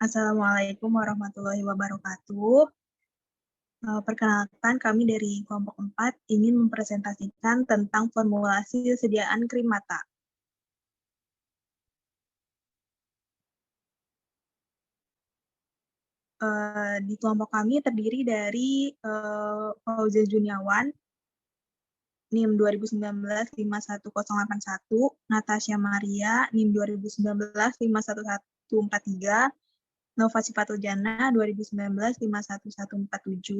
Assalamualaikum warahmatullahi wabarakatuh. Perkenalkan, kami dari kelompok 4 ingin mempresentasikan tentang formulasi sediaan krim mata. Di kelompok kami terdiri dari Fauzia Juniawan, NIM 2019-51081, Natasha Maria, NIM 2019-51143, Nova Sifatul Jannah 2019-51147,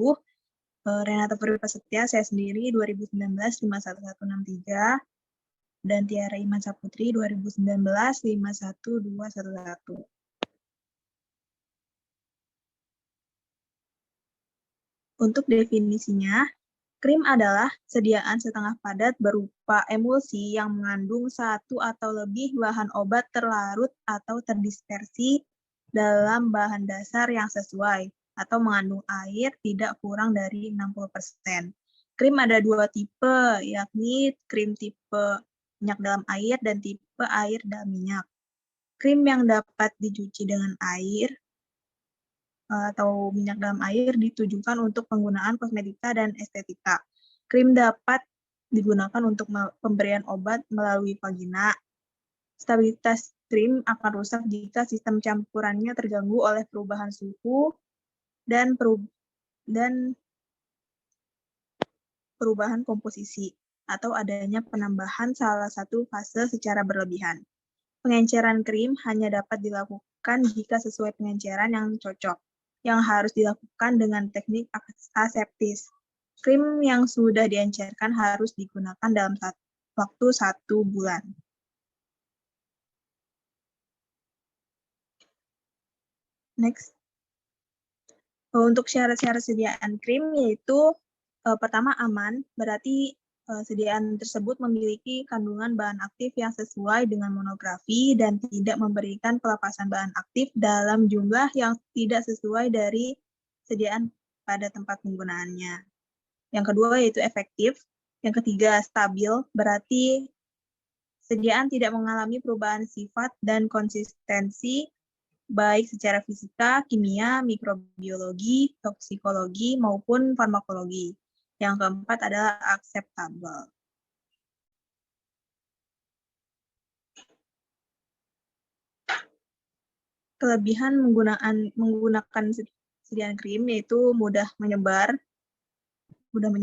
Renata Purwiprasetya, saya sendiri 2019-51163, dan Tiara Iman Saputri 2019-51211. Untuk definisinya, krim adalah sediaan setengah padat berupa emulsi yang mengandung satu atau lebih bahan obat terlarut atau terdispersi dalam bahan dasar yang sesuai atau mengandung air tidak kurang dari 60%. Krim ada dua tipe, yakni krim tipe minyak dalam air dan tipe air dalam minyak. Krim yang dapat dicuci dengan air atau minyak dalam air ditujukan untuk penggunaan kosmetika dan estetika. Krim dapat digunakan untuk pemberian obat melalui vagina. Stabilitas krim akan rusak jika sistem campurannya terganggu oleh perubahan suhu dan perubahan komposisi atau adanya penambahan salah satu fase secara berlebihan. Pengenceran krim hanya dapat dilakukan jika sesuai pengenceran yang cocok, yang harus dilakukan dengan teknik aseptis. Krim yang sudah diencerkan harus digunakan dalam waktu 1 bulan. Next. Untuk syarat-syarat sediaan krim yaitu pertama aman, berarti sediaan tersebut memiliki kandungan bahan aktif yang sesuai dengan monografi dan tidak memberikan pelepasan bahan aktif dalam jumlah yang tidak sesuai dari sediaan pada tempat penggunaannya. Yang kedua yaitu efektif. Yang ketiga stabil, berarti sediaan tidak mengalami perubahan sifat dan konsistensi baik secara fisika, kimia, mikrobiologi, toksikologi, maupun farmakologi. Yang keempat adalah akseptabel. Kelebihan menggunakan sediaan krim yaitu mudah menyebar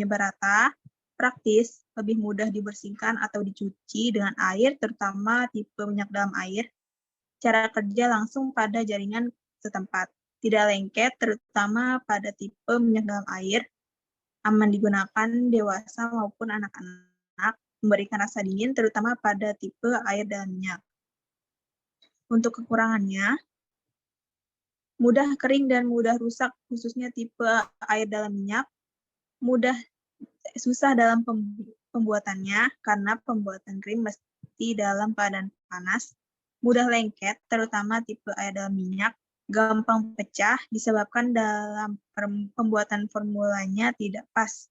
rata, praktis, lebih mudah dibersihkan atau dicuci dengan air, terutama tipe minyak dalam air, cara kerja langsung pada jaringan setempat, tidak lengket, terutama pada tipe minyak dalam air, aman digunakan dewasa maupun anak-anak, memberikan rasa dingin, terutama pada tipe air dalam minyak. Untuk kekurangannya, mudah kering dan mudah rusak, khususnya tipe air dalam minyak, susah dalam pembuatannya, karena pembuatan krim mesti dalam keadaan panas, mudah lengket, terutama tipe air dalam minyak, gampang pecah, disebabkan dalam pembuatan formulanya tidak pas.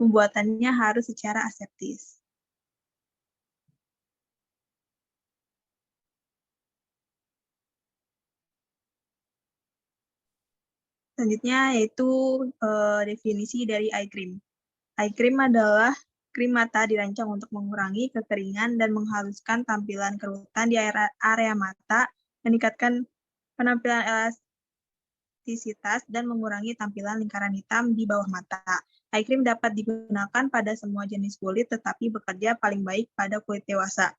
Pembuatannya harus secara aseptis. Selanjutnya yaitu definisi dari eye cream. Eye cream adalah krim mata dirancang untuk mengurangi kekeringan dan menghaluskan tampilan kerutan di area mata, meningkatkan penampilan elastisitas, dan mengurangi tampilan lingkaran hitam di bawah mata. Eye cream dapat digunakan pada semua jenis kulit, tetapi bekerja paling baik pada kulit dewasa.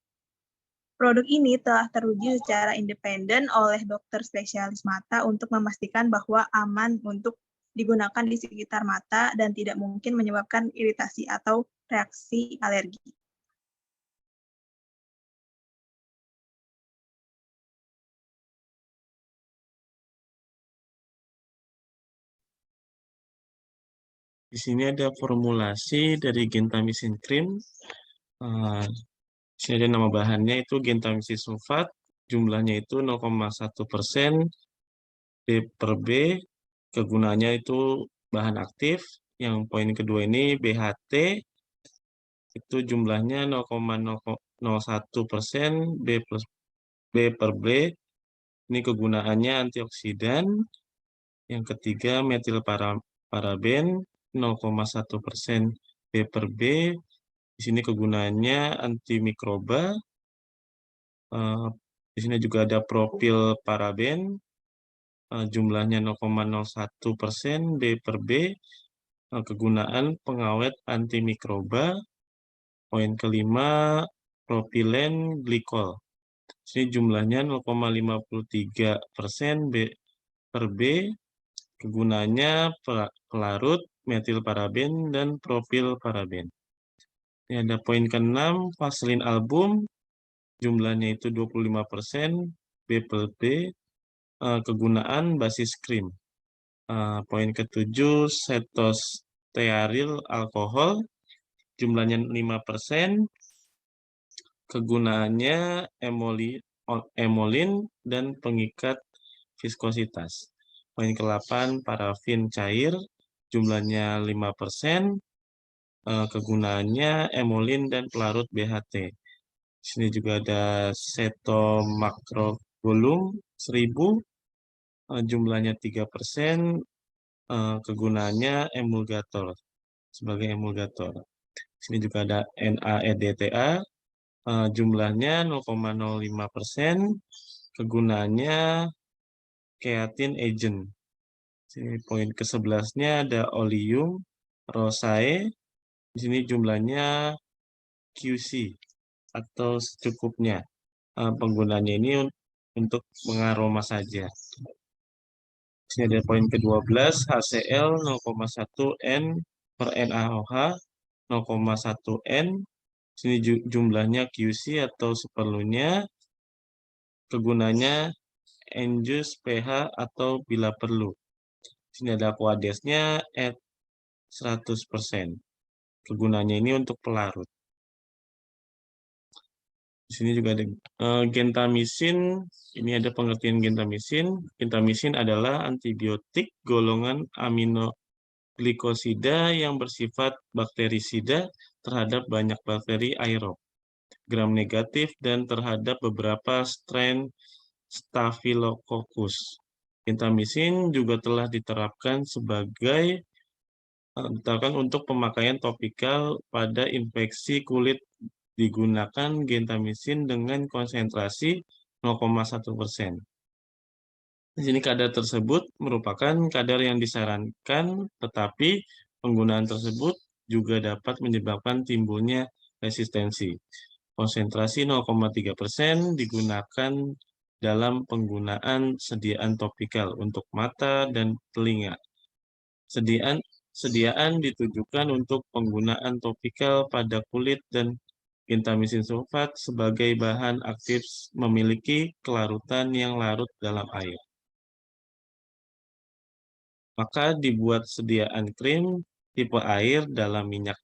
Produk ini telah teruji secara independen oleh dokter spesialis mata untuk memastikan bahwa aman untuk digunakan di sekitar mata dan tidak mungkin menyebabkan iritasi atau reaksi alergi. Di sini ada formulasi dari gentamisin cream. Di sini ada nama bahannya itu gentamisin sulfat, jumlahnya itu 0,1% B per B. Kegunaannya itu bahan aktif. Yang poin kedua ini BHT, itu jumlahnya 0,01% B per B. Ini kegunaannya antioksidan. Yang ketiga, metilparaben 0,1% B/B. Di sini kegunaannya antimikroba. Di sini juga ada propilparaben, jumlahnya 0,01% B/B. Kegunaan pengawet antimikroba. Poin kelima, propilen glikol. Sini jumlahnya 0,53% B/B. Kegunaannya pelarut metilparaben dan propilparaben. Ini ada poin ke-6, vaselin album. Jumlahnya itu 25% B/B. Kegunaan basis krim. Poin ke-7, setostearil alkohol. Jumlahnya 5%. Kegunaannya emolin dan pengikat viskositas. Poin ke-8, parafin cair. Jumlahnya 5%. Kegunaannya emolin dan pelarut BHT. Di sini juga ada setomakrobolum 1000. Jumlahnya 3%. Kegunaannya emulgator, sebagai emulgator. Di sini juga ada NAEDTA. Jumlahnya 0,05%. Kegunaannya keatin agent. Sini poin ke-11-nya ada oleum rosae. Di sini jumlahnya QC atau secukupnya. Penggunaannya ini untuk mengaroma saja. Di sini ada poin ke-12, HCl 0,1 N per NaOH 0,1 N. Di sini jumlahnya QC atau seperlunya. Kegunaannya Enjus pH atau bila perlu. Di sini ada aquadesnya at 100%. Kegunaannya ini untuk pelarut. Di sini juga ada gentamisin. Ini ada pengertian gentamisin. Gentamisin adalah antibiotik golongan aminoglikosida yang bersifat bakterisida terhadap banyak bakteri aerob, gram negatif, dan terhadap beberapa strain Staphylococcus. Gentamisin juga telah diterapkan untuk pemakaian topikal pada infeksi kulit. Digunakan gentamisin dengan konsentrasi 0,1%. Di sini kadar tersebut merupakan kadar yang disarankan, tetapi penggunaan tersebut juga dapat menyebabkan timbulnya resistensi. Konsentrasi 0,3% digunakan dalam penggunaan sediaan topikal untuk mata dan telinga. Sediaan ditujukan untuk penggunaan topikal pada kulit, dan gentamisin sulfat sebagai bahan aktif memiliki kelarutan yang larut dalam air. Maka dibuat sediaan krim tipe air dalam minyak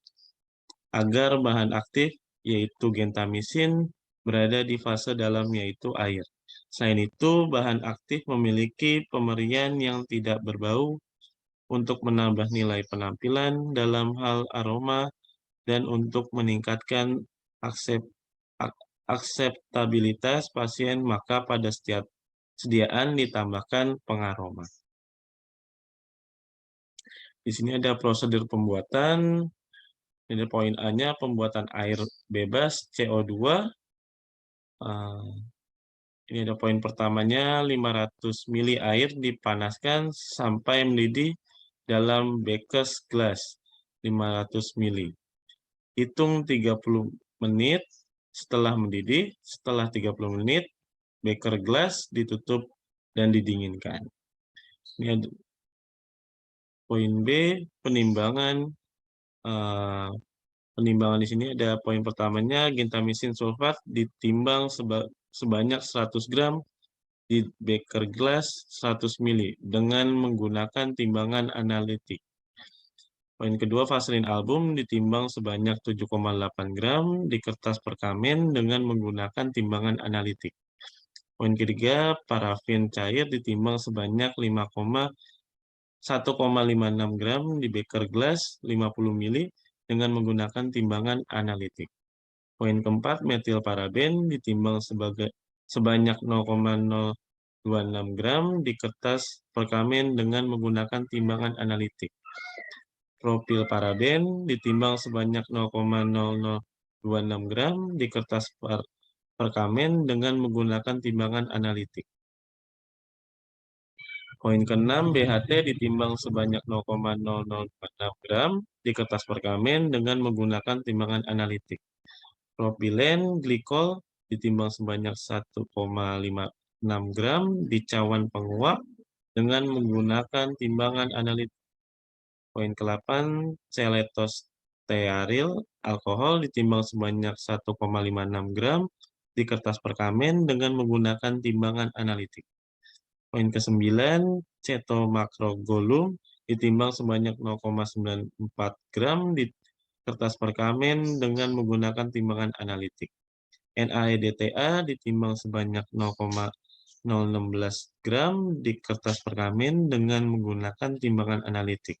agar bahan aktif, yaitu gentamisin, berada di fase dalam, yaitu air. Selain itu, bahan aktif memiliki pemerian yang tidak berbau untuk menambah nilai penampilan dalam hal aroma dan untuk meningkatkan akseptabilitas pasien, maka pada setiap sediaan ditambahkan pengaroma. Di sini ada prosedur pembuatan. Ini poin A-nya, pembuatan air bebas CO2. Ini ada poin pertamanya, 500 ml air dipanaskan sampai mendidih dalam beker gelas 500 ml. Hitung 30 menit setelah mendidih. Setelah 30 menit, beker gelas ditutup dan didinginkan. Ini ada poin B, penimbangan. Penimbangan di sini ada poin pertamanya, gentamisin sulfat ditimbang sebanyak 100 gram di beker gelas 100 ml dengan menggunakan timbangan analitik. Poin kedua, vaselin album ditimbang sebanyak 7,8 gram di kertas perkamen dengan menggunakan timbangan analitik. Poin ketiga, parafin cair ditimbang sebanyak 1,56 gram di beker gelas 50 ml dengan menggunakan timbangan analitik. Poin keempat, metilparaben ditimbang sebanyak 0,0 0,26 gram di kertas perkamen dengan menggunakan timbangan analitik. Profil paraben ditimbang sebanyak 0,0026 gram di kertas perkamen dengan menggunakan timbangan analitik. Poin ke-6, BHT ditimbang sebanyak 0,0046 gram di kertas perkamen dengan menggunakan timbangan analitik. Propilen glikol ditimbang sebanyak 1,56 gram di cawan penguap dengan menggunakan timbangan analitik. Poin ke-8, seletostearil alkohol ditimbang sebanyak 1,56 gram di kertas perkamen dengan menggunakan timbangan analitik. Poin ke-9, cetomakrogolum ditimbang sebanyak 0,94 gram di kertas perkamen dengan menggunakan timbangan analitik. NAEDTA ditimbang sebanyak 0,016 gram di kertas perkamen dengan menggunakan timbangan analitik.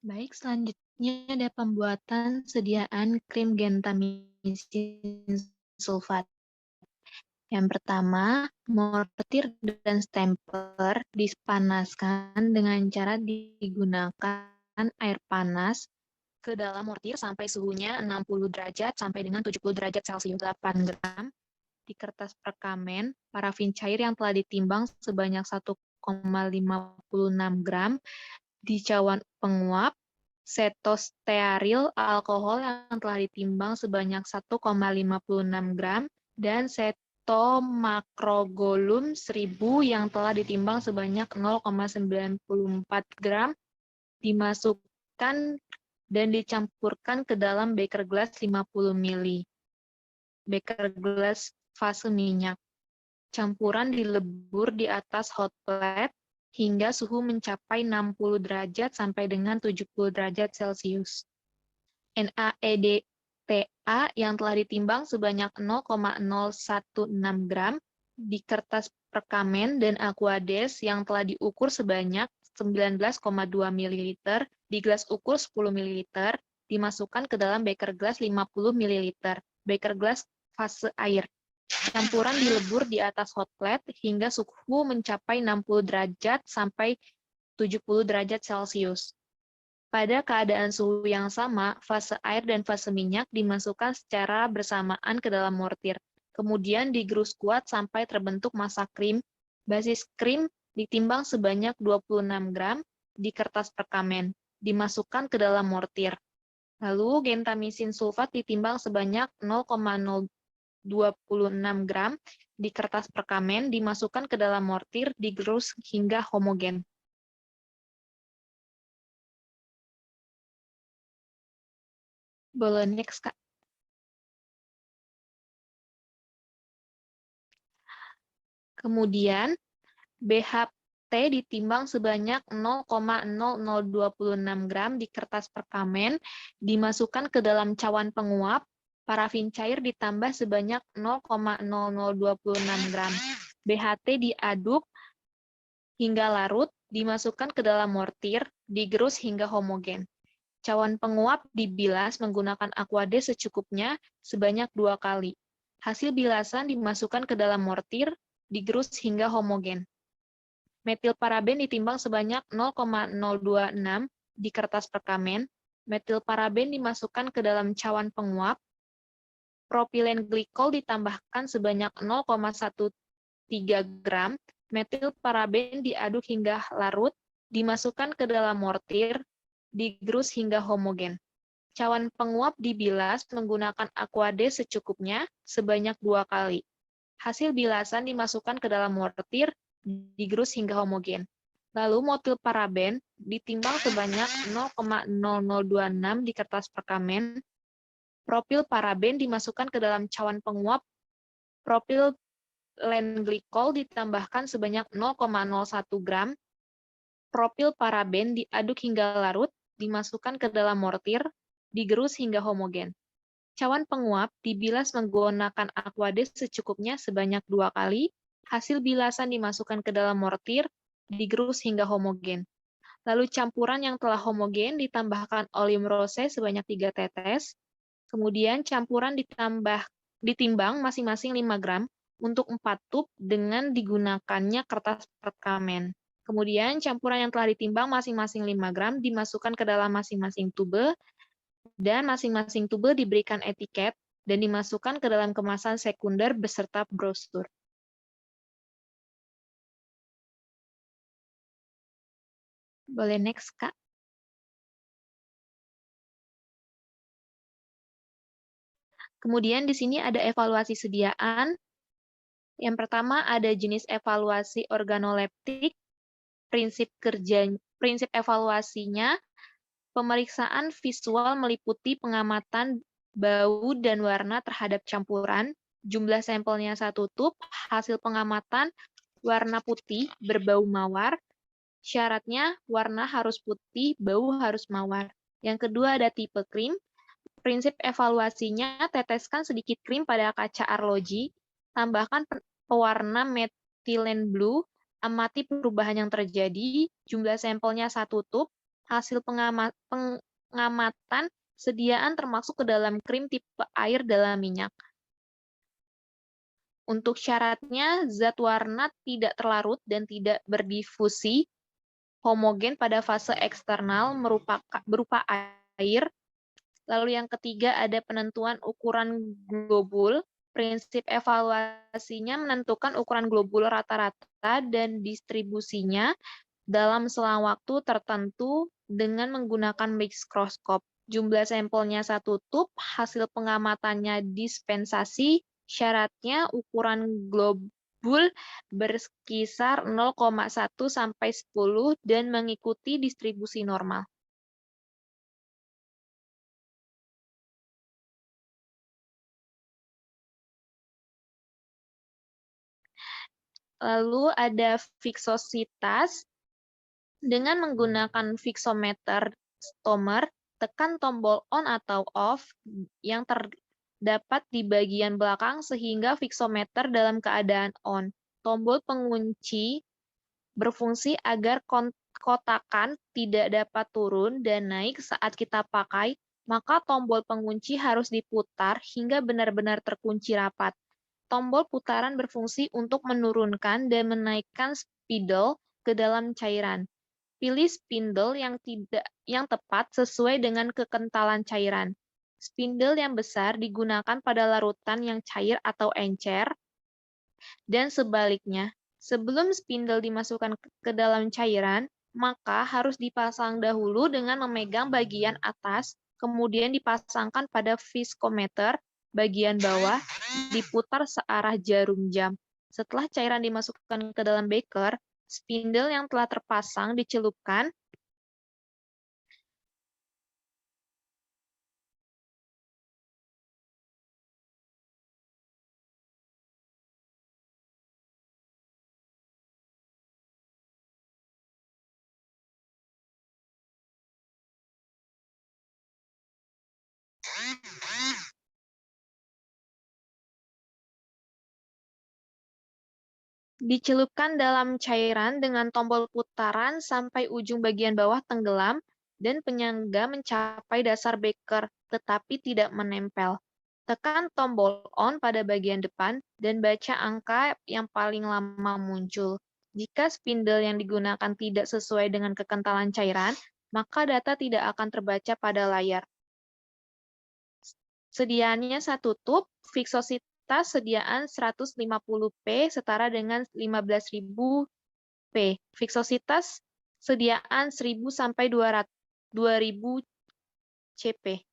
Baik, selanjutnya ada pembuatan sediaan krim gentamisin sulfat. Yang pertama, mortir dan stemper dipanaskan dengan cara digunakan air panas ke dalam mortir sampai suhunya 60 derajat sampai dengan 70 derajat Celcius. 8 gram di kertas perkamen, parafin cair yang telah ditimbang sebanyak 1,56 gram di cawan penguap, setostearil alkohol yang telah ditimbang sebanyak 1,56 gram, dan setomakrogolum 1000 yang telah ditimbang sebanyak 0,94 gram, dimasukkan dan dicampurkan ke dalam beker gelas 50 ml. Beker gelas fase minyak. Campuran dilebur di atas hot plate hingga suhu mencapai 60 derajat sampai dengan 70 derajat Celcius. NAEDTA yang telah ditimbang sebanyak 0,016 gram di kertas perkamen dan aquades yang telah diukur sebanyak 19,2 ml di gelas ukur 10 ml dimasukkan ke dalam beker gelas 50 ml. Beker gelas fase air. Campuran dilebur di atas hot plate hingga suhu mencapai 60 derajat sampai 70 derajat Celcius. Pada keadaan suhu yang sama, fase air dan fase minyak dimasukkan secara bersamaan ke dalam mortir. Kemudian digerus kuat sampai terbentuk massa krim. Basis krim ditimbang sebanyak 26 gram di kertas perkamen. Dimasukkan ke dalam mortir. Lalu gentamisin sulfat ditimbang sebanyak 0,26 gram di kertas perkamen, dimasukkan ke dalam mortir, digerus hingga homogen. Boleh next, Kak. Kemudian, BHT ditimbang sebanyak 0,0026 gram di kertas perkamen, dimasukkan ke dalam cawan penguap, parafin cair ditambah sebanyak 0,0026 gram. BHT diaduk hingga larut, dimasukkan ke dalam mortir, digerus hingga homogen. Cawan penguap dibilas menggunakan aquades secukupnya sebanyak 2 kali. Hasil bilasan dimasukkan ke dalam mortir, digerus hingga homogen. Metilparaben ditimbang sebanyak 0,026 di kertas perkamen. Metilparaben dimasukkan ke dalam cawan penguap. Propilen glikol ditambahkan sebanyak 0,13 gram. Metilparaben diaduk hingga larut, dimasukkan ke dalam mortir, digerus hingga homogen. Cawan penguap dibilas menggunakan aquades secukupnya sebanyak 2 kali. Hasil bilasan dimasukkan ke dalam mortir, digerus hingga homogen. Lalu metilparaben ditimbang sebanyak 0,0026 di kertas perkamen, Propil paraben dimasukkan ke dalam cawan penguap. Propylen glikol ditambahkan sebanyak 0,01 gram. Propil paraben diaduk hingga larut, dimasukkan ke dalam mortir, digerus hingga homogen. Cawan penguap dibilas menggunakan aquades secukupnya sebanyak 2 kali. Hasil bilasan dimasukkan ke dalam mortir, digerus hingga homogen. Lalu campuran yang telah homogen ditambahkan oleum rose sebanyak 3 tetes. Kemudian campuran ditimbang masing-masing 5 gram untuk 4 tub dengan digunakannya kertas perkamen. Kemudian campuran yang telah ditimbang masing-masing 5 gram dimasukkan ke dalam masing-masing tube, dan masing-masing tube diberikan etiket dan dimasukkan ke dalam kemasan sekunder beserta brosur. Boleh next, Kak. Kemudian di sini ada evaluasi sediaan. Yang pertama ada jenis evaluasi organoleptik, prinsip evaluasinya, pemeriksaan visual meliputi pengamatan bau dan warna terhadap campuran, jumlah sampelnya 1 tub, hasil pengamatan warna putih berbau mawar, syaratnya warna harus putih, bau harus mawar. Yang kedua ada tipe krim, prinsip evaluasinya teteskan sedikit krim pada kaca arloji, tambahkan pewarna methylene blue, amati perubahan yang terjadi, jumlah sampelnya 1 tub, hasil pengamatan sediaan termasuk ke dalam krim tipe air dalam minyak. Untuk syaratnya, zat warna tidak terlarut dan tidak berdifusi, homogen pada fase eksternal berupa air. Lalu yang ketiga ada penentuan ukuran globul. Prinsip evaluasinya menentukan ukuran globul rata-rata dan distribusinya dalam selang waktu tertentu dengan menggunakan mikroskop. Jumlah sampelnya 1 tub, hasil pengamatannya dispensasi, syaratnya ukuran globul berkisar 0,1 sampai 10 dan mengikuti distribusi normal. Lalu ada viskositas. Dengan menggunakan viksometer stomer, tekan tombol on atau off yang terdapat di bagian belakang sehingga viksometer dalam keadaan on. Tombol pengunci berfungsi agar kotakan tidak dapat turun dan naik saat kita pakai, maka tombol pengunci harus diputar hingga benar-benar terkunci rapat. Tombol putaran berfungsi untuk menurunkan dan menaikkan spidol ke dalam cairan. Pilih spindle yang tepat sesuai dengan kekentalan cairan. Spindle yang besar digunakan pada larutan yang cair atau encer, dan sebaliknya. Sebelum spindle dimasukkan ke dalam cairan, maka harus dipasang dahulu dengan memegang bagian atas, kemudian dipasangkan pada viskometer bagian bawah, diputar searah jarum jam. Setelah cairan dimasukkan ke dalam beaker, spindle yang telah terpasang dicelupkan dalam cairan dengan tombol putaran sampai ujung bagian bawah tenggelam dan penyangga mencapai dasar beaker, tetapi tidak menempel. Tekan tombol on pada bagian depan dan baca angka yang paling lama muncul. Jika spindle yang digunakan tidak sesuai dengan kekentalan cairan, maka data tidak akan terbaca pada layar. Sediaannya 1 tub, viskositas sediaan 150P setara dengan 15.000 P. Viskositas sediaan 1000 sampai 2000 CP.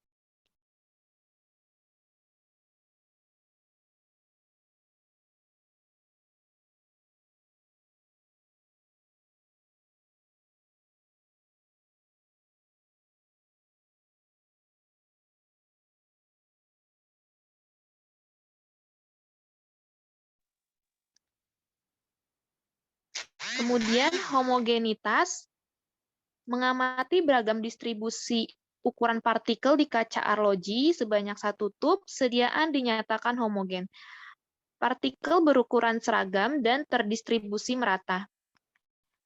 Kemudian homogenitas, mengamati beragam distribusi ukuran partikel di kaca arloji sebanyak 1 tub, sediaan dinyatakan homogen. Partikel berukuran seragam dan terdistribusi merata.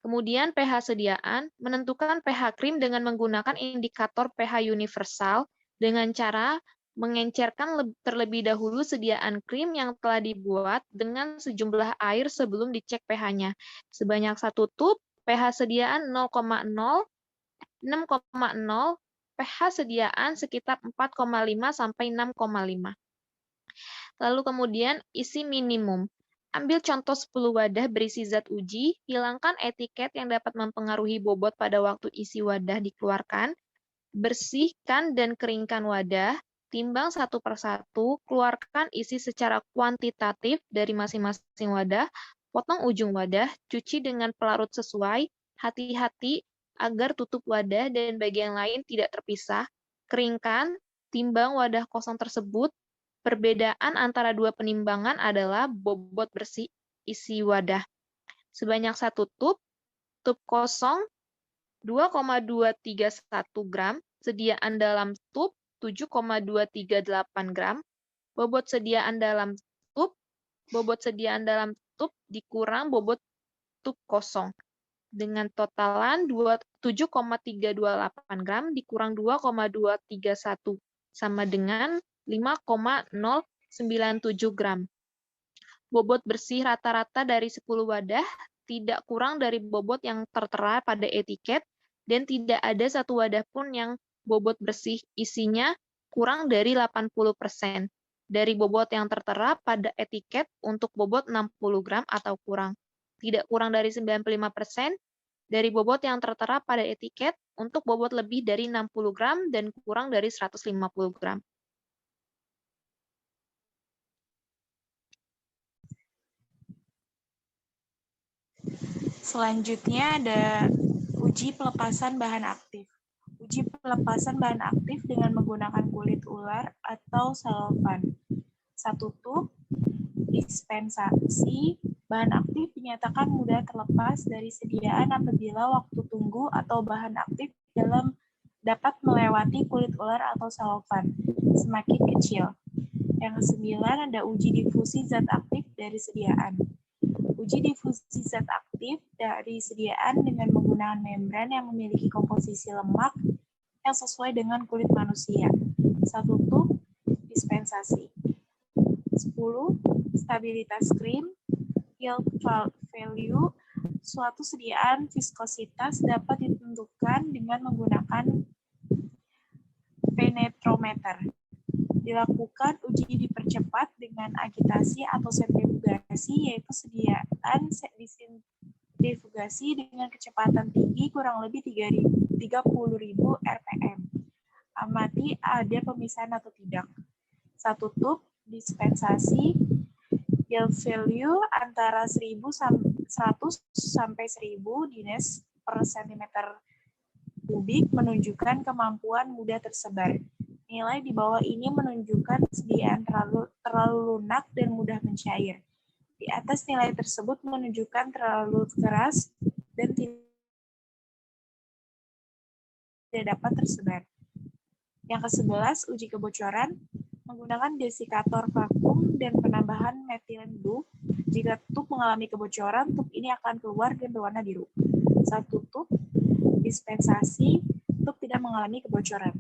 Kemudian pH sediaan, menentukan pH krim dengan menggunakan indikator pH universal dengan cara mengencerkan terlebih dahulu sediaan krim yang telah dibuat dengan sejumlah air sebelum dicek pH-nya. Sebanyak 1 tub, pH sediaan 0,0, 6,0, pH sediaan sekitar 4,5 sampai 6,5. Lalu kemudian isi minimum. Ambil contoh 10 wadah berisi zat uji, hilangkan etiket yang dapat mempengaruhi bobot pada waktu isi wadah dikeluarkan, bersihkan dan keringkan wadah, timbang satu persatu, keluarkan isi secara kuantitatif dari masing-masing wadah, potong ujung wadah, cuci dengan pelarut sesuai, hati-hati agar tutup wadah dan bagian lain tidak terpisah, keringkan, timbang wadah kosong tersebut. Perbedaan antara dua penimbangan adalah bobot bersih isi wadah. Sebanyak 1 tub, tub kosong 2,231 gram, sediaan dalam tub 7,238 gram, bobot sediaan dalam tub dikurang bobot tub kosong. Dengan totalan 7,328 gram dikurang 2,231 sama dengan 5,097 gram. Bobot bersih rata-rata dari 10 wadah tidak kurang dari bobot yang tertera pada etiket dan tidak ada satu wadah pun yang bobot bersih isinya kurang dari 80% dari bobot yang tertera pada etiket untuk bobot 60 gram atau kurang. Tidak kurang dari 95% dari bobot yang tertera pada etiket untuk bobot lebih dari 60 gram dan kurang dari 150 gram. Selanjutnya ada uji pelepasan bahan aktif. Uji pelepasan bahan aktif dengan menggunakan kulit ular atau selofan. 1 tub, dispensasi, bahan aktif dinyatakan mudah terlepas dari sediaan apabila waktu tunggu atau bahan aktif dalam dapat melewati kulit ular atau selofan, semakin kecil. Yang ke-9 ada uji difusi zat aktif dari sediaan. Uji difusi zat aktif dari sediaan dengan menggunakan membran yang memiliki komposisi lemak yang sesuai dengan kulit manusia. 1 tub, dispensasi. 10. Stabilitas krim, yield value, suatu sediaan viskositas dapat ditentukan dengan menggunakan penetrometer. Dilakukan uji dipercepat dengan agitasi atau sentrifugasi, yaitu sediaan disentrifugasi dengan kecepatan tinggi kurang lebih 30.000 rpm. Amati ada pemisahan atau tidak. 1 tub, dispensasi, yield value antara 100 sampai 1000 dines per cm3 menunjukkan kemampuan mudah tersebar. Nilai di bawah ini menunjukkan sediaan terlalu lunak dan mudah mencair. Di atas nilai tersebut menunjukkan terlalu keras dan tidak dapat tersebar. Yang ke-11, uji kebocoran. Menggunakan desikator vakum dan penambahan metilen blue. Jika tub mengalami kebocoran, tub ini akan keluar dan berwarna biru. 1 tub, dispensasi, tub tidak mengalami kebocoran.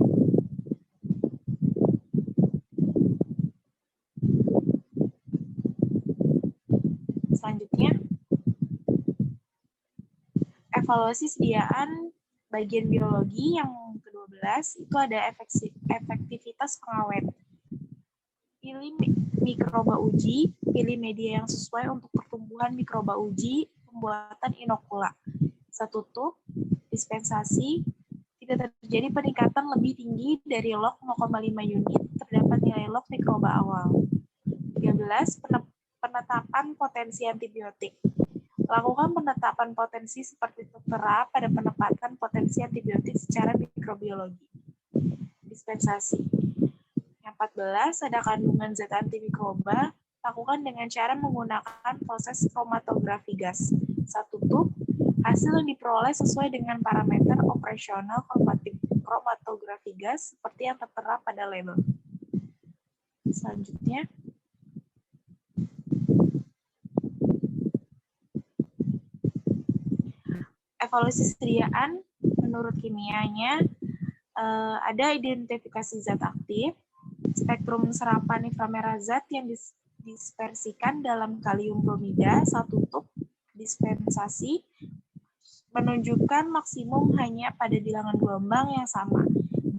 Selanjutnya, evaluasi sediaan bagian biologi yang ke-12 itu ada efektivitas pengawet. Pilih mikroba uji, pilih media yang sesuai untuk pertumbuhan mikroba uji, pembuatan inokula. 1 tub, dispensasi, tidak terjadi peningkatan lebih tinggi dari log 0,5 unit, terdapat nilai log mikroba awal. 13. Penetapan potensi antibiotik. Lakukan penetapan potensi seperti tertera pada penempatan potensi antibiotik secara mikrobiologi. Dispensasi. Yang 14, ada kandungan zat antimikroba. Lakukan dengan cara menggunakan proses kromatografi gas. Satu tub, hasil yang diperoleh sesuai dengan parameter operasional kromatografi gas seperti yang tertera pada label. Selanjutnya, evaluasi sediaan menurut kimianya ada identifikasi zat aktif, spektrum serapan inframerah zat yang dispersikan dalam kalium bromida, satu tub dispensasi menunjukkan maksimum hanya pada bilangan gelombang yang sama,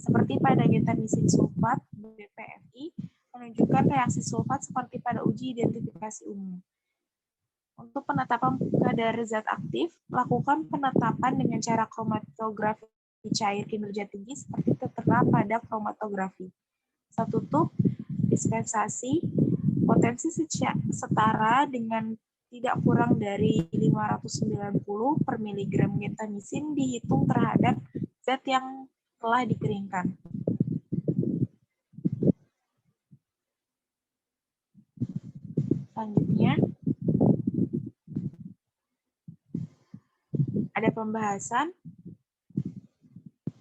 seperti pada gentamisin sulfat BPFI menunjukkan reaksi sulfat seperti pada uji identifikasi umum. Untuk penetapan kadar zat aktif, lakukan penetapan dengan cara kromatografi cair kinerja tinggi seperti tertera pada kromatografi. Satu tub dispensasi potensi setara dengan tidak kurang dari 590 per miligram gentamisin dihitung terhadap zat yang telah dikeringkan. Selanjutnya, ada pembahasan.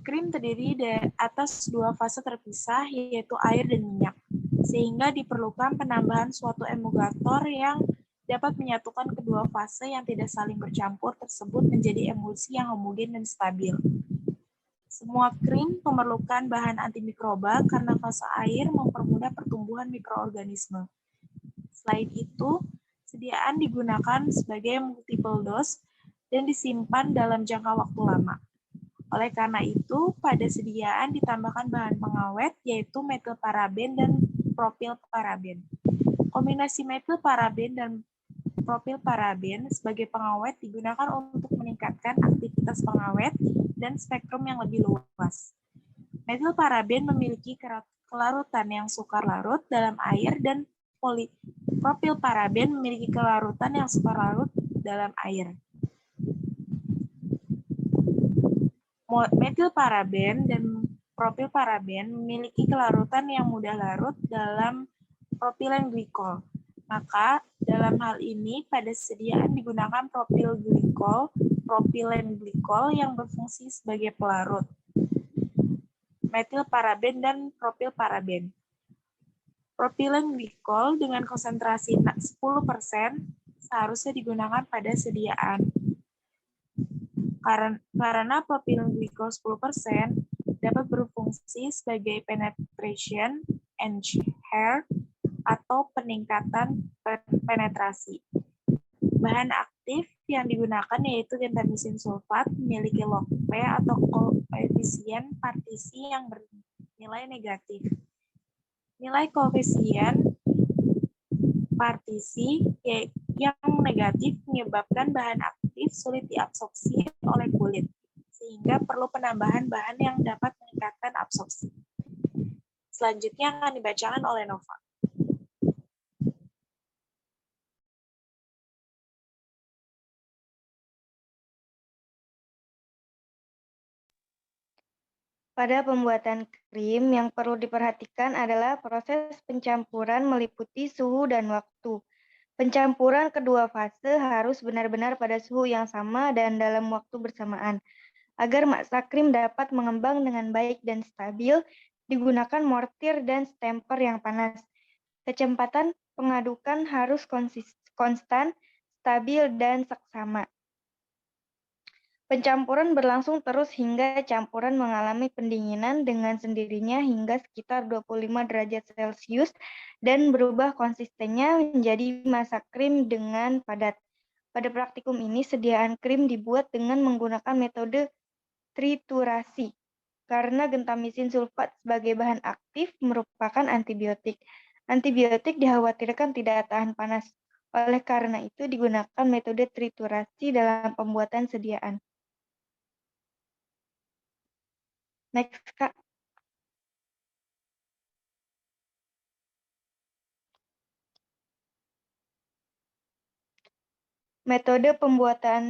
Krim terdiri dari atas dua fase terpisah, yaitu air dan minyak, sehingga diperlukan penambahan suatu emulgator yang dapat menyatukan kedua fase yang tidak saling bercampur tersebut menjadi emulsi yang homogen dan stabil. Semua krim memerlukan bahan antimikroba karena fase air mempermudah pertumbuhan mikroorganisme. Selain itu, sediaan digunakan sebagai multiple dose dan disimpan dalam jangka waktu lama. Oleh karena itu, pada sediaan ditambahkan bahan pengawet, yaitu metilparaben dan propilparaben. Kombinasi metilparaben dan propilparaben sebagai pengawet digunakan untuk meningkatkan aktivitas pengawet dan spektrum yang lebih luas. Metilparaben memiliki kelarutan yang sukar larut dalam air dan propilparaben memiliki kelarutan yang sukar larut dalam air. Metilparaben dan propilparaben memiliki kelarutan yang mudah larut dalam propilen glikol. Maka, dalam hal ini, pada sediaan digunakan propilen glikol yang berfungsi sebagai pelarut. Metilparaben dan propilparaben. Propilen glikol dengan konsentrasi 10% seharusnya digunakan pada sediaan. Karena propilen glikol 10% dapat berfungsi sebagai penetration enhancer atau peningkatan penetrasi. Bahan aktif yang digunakan yaitu gentamisin sulfat memiliki log P atau koefisien partisi yang bernilai negatif. Nilai koefisien partisi yang negatif menyebabkan bahan aktif sulit diabsorpsi oleh kulit, sehingga perlu penambahan bahan yang dapat meningkatkan absorpsi. Selanjutnya akan dibacakan oleh Nova. Pada pembuatan krim, yang perlu diperhatikan adalah proses pencampuran meliputi suhu dan waktu. Pencampuran kedua fase harus benar-benar pada suhu yang sama dan dalam waktu bersamaan. Agar massa krim dapat mengembang dengan baik dan stabil, digunakan mortir dan stamper yang panas. Kecepatan pengadukan harus konstan, stabil, dan seksama. Pencampuran berlangsung terus hingga campuran mengalami pendinginan dengan sendirinya hingga sekitar 25 derajat Celcius dan berubah konsistennya menjadi massa krim dengan padat. Pada praktikum ini, sediaan krim dibuat dengan menggunakan metode triturasi, karena gentamisin sulfat sebagai bahan aktif merupakan antibiotik. Antibiotik dikhawatirkan tidak tahan panas. Oleh karena itu, digunakan metode triturasi dalam pembuatan sediaan. Next, Kak. Metode pembuatan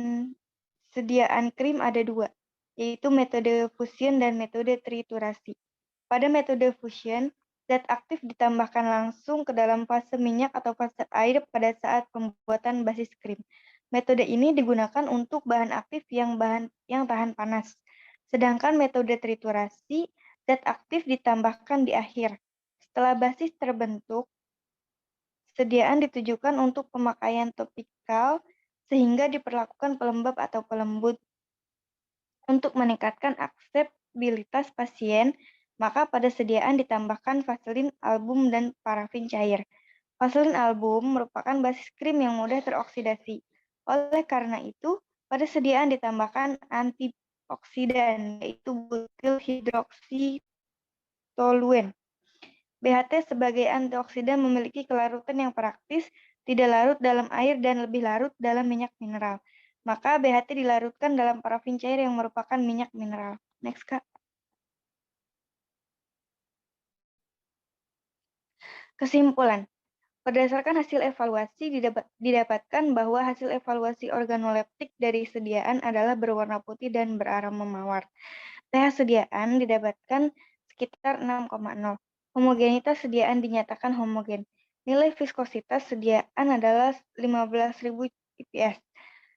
sediaan krim ada dua, yaitu metode fusion dan metode triturasi. Pada metode fusion, zat aktif ditambahkan langsung ke dalam fase minyak atau fase air pada saat pembuatan basis krim. Metode ini digunakan untuk bahan aktif yang tahan panas. Sedangkan metode triturasi, zat aktif ditambahkan di akhir. Setelah basis terbentuk, sediaan ditujukan untuk pemakaian topikal sehingga diperlakukan pelembab atau pelembut. Untuk meningkatkan akseptabilitas pasien, maka pada sediaan ditambahkan vaselin album dan parafin cair. Vaselin album merupakan basis krim yang mudah teroksidasi. Oleh karena itu, pada sediaan ditambahkan antioksidan, yaitu butyl hidroksitoluen. BHT sebagai antioksidan memiliki kelarutan yang praktis, tidak larut dalam air dan lebih larut dalam minyak mineral. Maka BHT dilarutkan dalam parafin cair yang merupakan minyak mineral. Next, Kak. Kesimpulan. Berdasarkan hasil evaluasi, didapatkan bahwa hasil evaluasi organoleptik dari sediaan adalah berwarna putih dan beraroma mawar. pH sediaan didapatkan sekitar 6,0. Homogenitas sediaan dinyatakan homogen. Nilai viskositas sediaan adalah 15.000 IPS.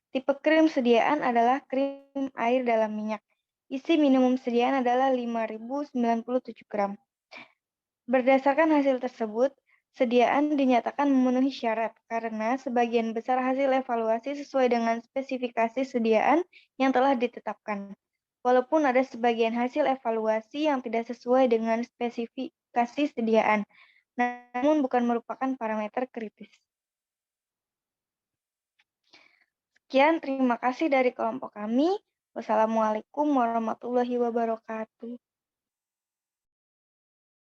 Tipe krim sediaan adalah krim air dalam minyak. Isi minimum sediaan adalah 5.097 gram. Berdasarkan hasil tersebut, sediaan dinyatakan memenuhi syarat karena sebagian besar hasil evaluasi sesuai dengan spesifikasi sediaan yang telah ditetapkan. Walaupun ada sebagian hasil evaluasi yang tidak sesuai dengan spesifikasi sediaan, namun bukan merupakan parameter kritis. Sekian, terima kasih dari kelompok kami. Wassalamualaikum warahmatullahi wabarakatuh.